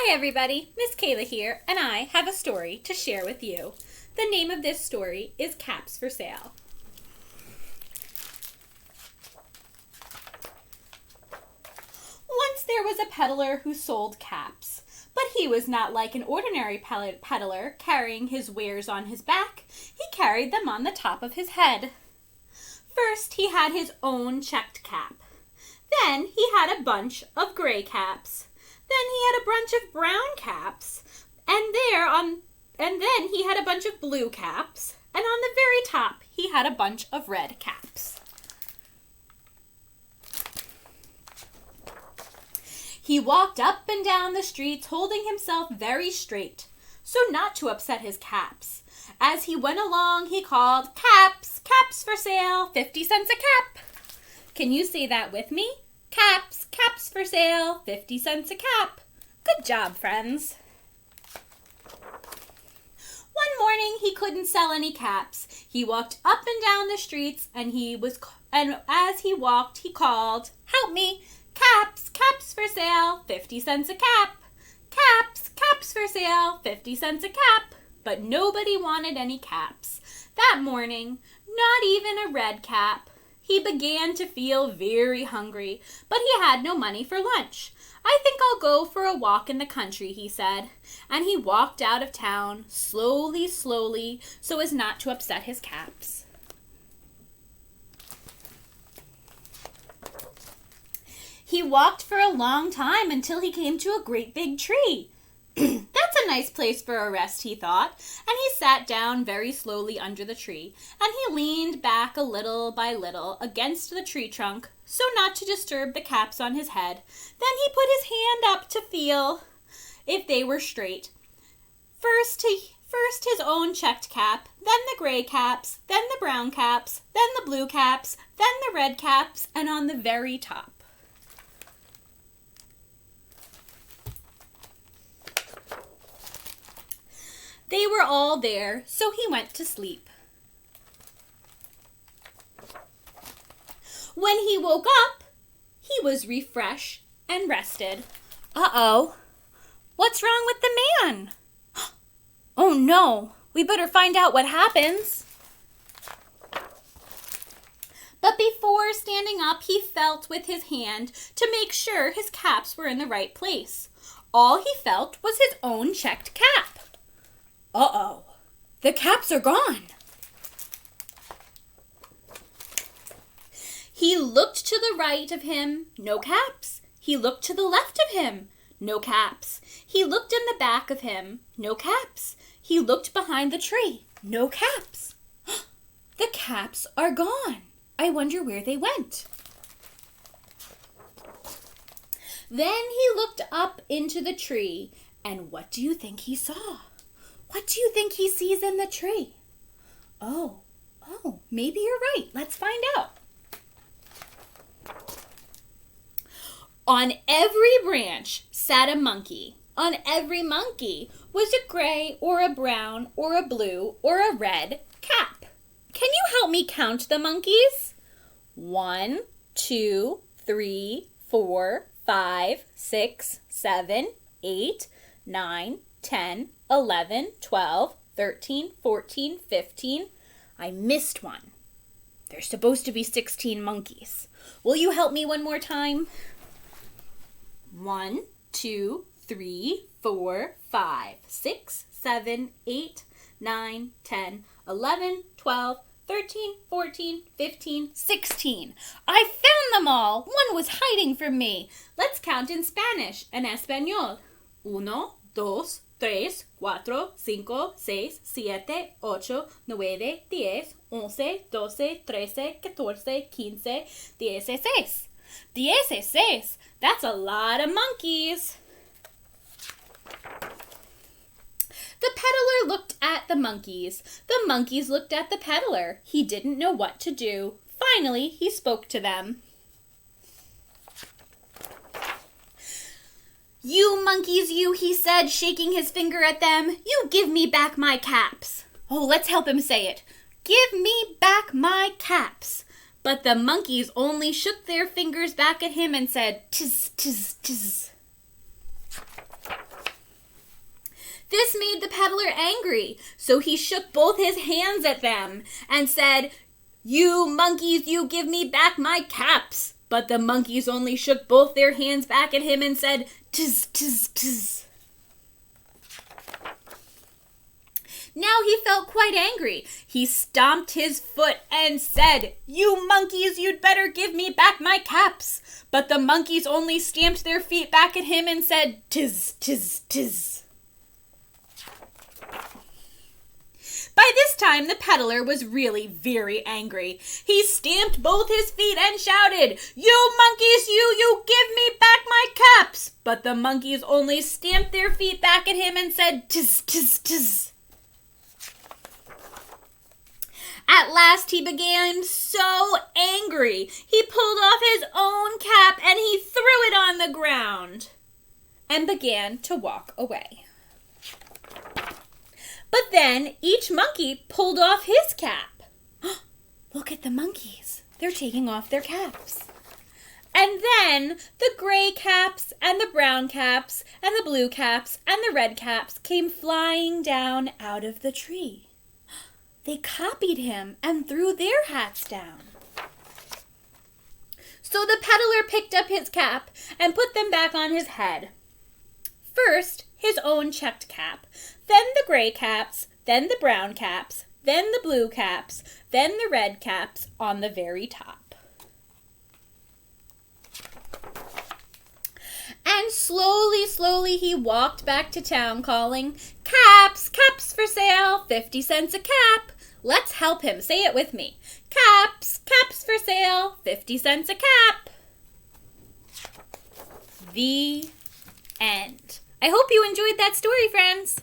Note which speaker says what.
Speaker 1: Hi everybody, Miss Kayla here, and I have a story to share with you. The name of this story is Caps for Sale. Once there was a peddler who sold caps, but he was not like an ordinary peddler carrying his wares on his back. He carried them on the top of his head. First, he had his own checked cap. Then he had a bunch of gray caps. Then he had a bunch of brown caps, and then he had a bunch of blue caps, and on the very top he had a bunch of red caps. He walked up and down the streets holding himself very straight, so not to upset his caps. As he went along, he called, "Caps, caps for sale, 50 cents a cap." Can you say that with me? Caps, caps for sale, 50 cents a cap. Good job, friends. One morning, he couldn't sell any caps. He walked up and down the streets, and as he walked, he called, "Help me! Caps, caps for sale, 50 cents a cap. Caps, caps for sale, 50 cents a cap." But nobody wanted any caps. That morning, not even a red cap. He began to feel very hungry, but he had no money for lunch. "I think I'll go for a walk in the country," he said, and he walked out of town, slowly, so as not to upset his caps. He walked for a long time until he came to a great big tree. "That's a nice place for a rest," he thought, and he sat down very slowly under the tree, and he leaned back a little by little against the tree trunk, so not to disturb the caps on his head. Then he put his hand up to feel if they were straight. First his own checked cap, then the gray caps, then the brown caps, then the blue caps, then the red caps, and on the very top. They were all there, so he went to sleep. When he woke up, he was refreshed and rested. Uh-oh, what's wrong with the man? Oh no, we better find out what happens. But before standing up, he felt with his hand to make sure his caps were in the right place. All he felt was his own checked cap. Uh-oh, the caps are gone. He looked to the right of him, no caps. He looked to the left of him, no caps. He looked in the back of him, no caps. He looked behind the tree, no caps. The caps are gone. I wonder where they went. Then he looked up into the tree, and what do you think he saw? What do you think he sees in the tree? Oh, maybe you're right. Let's find out. On every branch sat a monkey. On every monkey was a gray or a brown or a blue or a red cap. Can you help me count the monkeys? 1, 2, 3, 4, 5, 6, 7, 8, 9, 10, 11, 12, 13, 14, 15. I missed one. There's supposed to be 16 monkeys. Will you help me one more time? 1, 2, 3, 4, 5, 6, 7, 8, 9, 10, 11, 12, 13, 14, 15, 16. I found them all. One was hiding from me. Let's count in Spanish and Espanol. 1, 2, 3, 4, 5, 6, 7, 8, 9, 10, 11, 12, 13, 14, 15, 16. 16. That's a lot of monkeys. The peddler looked at the monkeys. The monkeys looked at the peddler. He didn't know what to do. Finally, he spoke to them. "You monkeys, you," he said, shaking his finger at them. "You give me back my caps." Oh, let's help him say it. "Give me back my caps." But the monkeys only shook their fingers back at him and said, "Tiz, tiz, tiz." peddler angry, so he shook both his hands at them and said, "You monkeys, you give me back my caps." But the monkeys only shook both their hands back at him and said, "Tz, tz, tz." Now he felt quite angry. He stomped his foot and said, "You monkeys, you'd better give me back my caps." But the monkeys only stamped their feet back at him and said, "Tiz, tiz, tiz." By this time, the peddler was really very angry. He stamped both his feet and shouted, "You monkeys, you give me back my caps." But the monkeys only stamped their feet back at him and said, "Tiz, tiz, tiz." At last he became so angry, he pulled off his own cap and he threw it on the ground and began to walk away. But then each monkey pulled off his cap. Look at the monkeys. They're taking off their caps. And then the gray caps and the brown caps and the blue caps and the red caps came flying down out of the tree. They copied him and threw their hats down. So the peddler picked up his cap and put them back on his head. First, his own checked cap, then the gray caps, then the brown caps, then the blue caps, then the red caps on the very top. And slowly he walked back to town calling, "Caps, caps for sale, 50 cents a cap." Let's help him. Say it with me. Caps, caps for sale, 50 cents a cap. The end. I hope you enjoyed that story, friends.